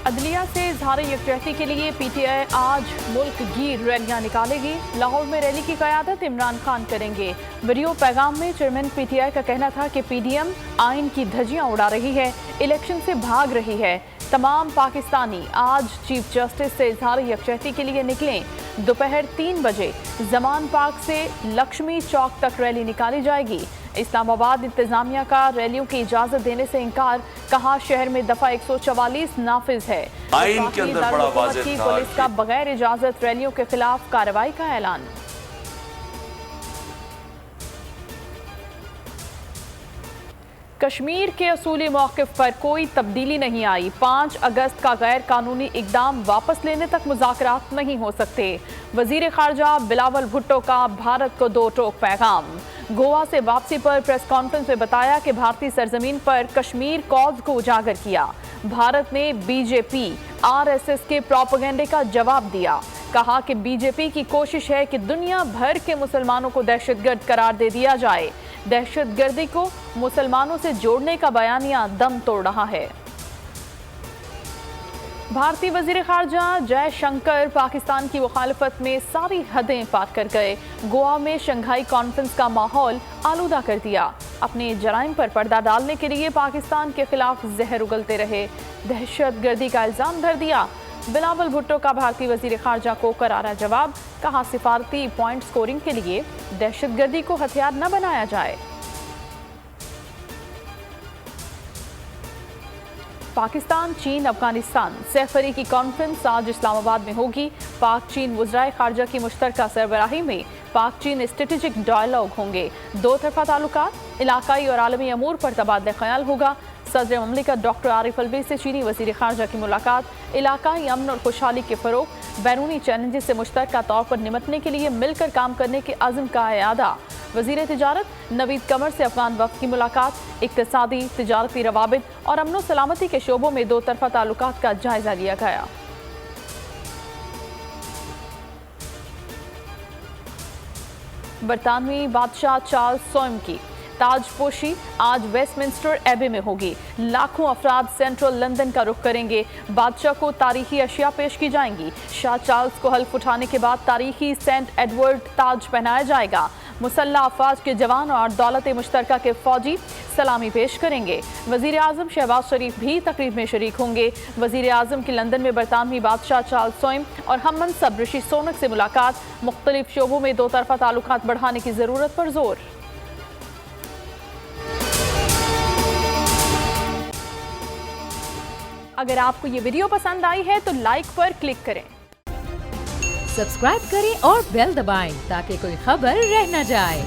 عدلیہ سے اظہار یکجہتی کے لیے پی ٹی آئی آج ملک گیر ریلیاں نکالے گی۔ لاہور میں ریلی کی قیادت عمران خان کریں گے۔ ویڈیو پیغام میں چیئرمین پی ٹی آئی کا کہنا تھا کہ پی ڈی ایم آئین کی دھجیاں اڑا رہی ہے، الیکشن سے بھاگ رہی ہے۔ تمام پاکستانی آج چیف جسٹس سے اظہار یکجہتی کے لیے نکلیں۔ دوپہر 3 بجے زمان پارک سے لکشمی چوک تک ریلی نکالی جائے گی۔ اسلام آباد انتظامیہ کا ریلیوں کی اجازت دینے سے انکار، کہا شہر میں دفعہ 144 نافذ ہے۔ آئین کے اندر بڑا واضح تھا پولیس کا بغیر اجازت ریلیوں کے خلاف کارروائی کا اعلان۔ کشمیر کے اصولی موقف پر کوئی تبدیلی نہیں آئی۔ 5 اگست کا غیر قانونی اقدام واپس لینے تک مذاکرات نہیں ہو سکتے۔ وزیر خارجہ بلاول بھٹو کا بھارت کو 2 ٹوک پیغام۔ گوا سے واپسی پر پریس کانفرنس میں بتایا کہ بھارتی سرزمین پر کشمیر کاز کو اجاگر کیا۔ بھارت نے B J P R S S کے پروپیگنڈے کا جواب دیا۔ کہا کہ بی جے پی کی کوشش ہے کہ دنیا بھر کے مسلمانوں کو دہشت گرد قرار دے دیا جائے۔ دہشت گردی کو مسلمانوں سے جوڑنے کا بیانیہ دم توڑ رہا ہے۔ بھارتی وزیر خارجہ جے شنکر پاکستان کی مخالفت میں ساری حدیں پار کر گئے۔ گوا میں شنگھائی کانفرنس کا ماحول آلودہ کر دیا۔ اپنے جرائم پر پردہ ڈالنے کے لیے پاکستان کے خلاف زہر اگلتے رہے۔ دہشت گردی کا الزام دھر دیا۔ بلاول بھٹو کا بھارتی وزیر خارجہ کو کرارا جواب، کہا سفارتی پوائنٹ سکورنگ کے لیے دہشت گردی کو ہتھیار نہ بنایا جائے۔ پاکستان، چین، افغانستان سہ کی کانفرنس آج اسلام آباد میں ہوگی۔ پاک چین وزرائے خارجہ کی مشترکہ سربراہی میں پاک چین اسٹریٹجک ڈائیلاگ ہوں گے۔ 2 طرفہ تعلقات، علاقائی اور عالمی امور پر تبادلہ خیال ہوگا۔ صدر مملکت ڈاکٹر عارف الوی سے چینی وزیر خارجہ کی ملاقات، علاقائی امن اور خوشحالی کے فروغ، بیرونی چیلنجز سے مشترکہ طور پر نمٹنے کے لیے مل کر کام کرنے کے عزم کا اعادہ۔ وزیر تجارت نوید قمر سے افغان وفد کی ملاقات، اقتصادی، تجارتی روابط اور امن و سلامتی کے شعبوں میں 2 طرفہ تعلقات کا جائزہ لیا گیا۔ برطانوی بادشاہ چارلس سوم کی تاج پوشی آج ویسٹ منسٹر ایبے میں ہوگی۔ لاکھوں افراد سینٹرل لندن کا رخ کریں گے۔ بادشاہ کو تاریخی اشیاء پیش کی جائیں گی۔ شاہ چارلس کو حلف اٹھانے کے بعد تاریخی سینٹ ایڈورڈ تاج پہنایا جائے گا۔ مسلح افواج کے جوان اور دولت مشترکہ کے فوجی سلامی پیش کریں گے۔ وزیر اعظم شہباز شریف بھی تقریب میں شریک ہوں گے۔ وزیر اعظم کی لندن میں برطانوی بادشاہ چارلس سوم اور ہم منصب رشی سونک سے ملاقات، مختلف شعبوں میں 2 طرفہ تعلقات بڑھانے کی ضرورت پر زور۔ اگر آپ کو یہ ویڈیو پسند آئی ہے تو لائک پر کلک کریں، سبسکرائب کریں اور بیل دبائیں تاکہ کوئی خبر رہ نہ جائے۔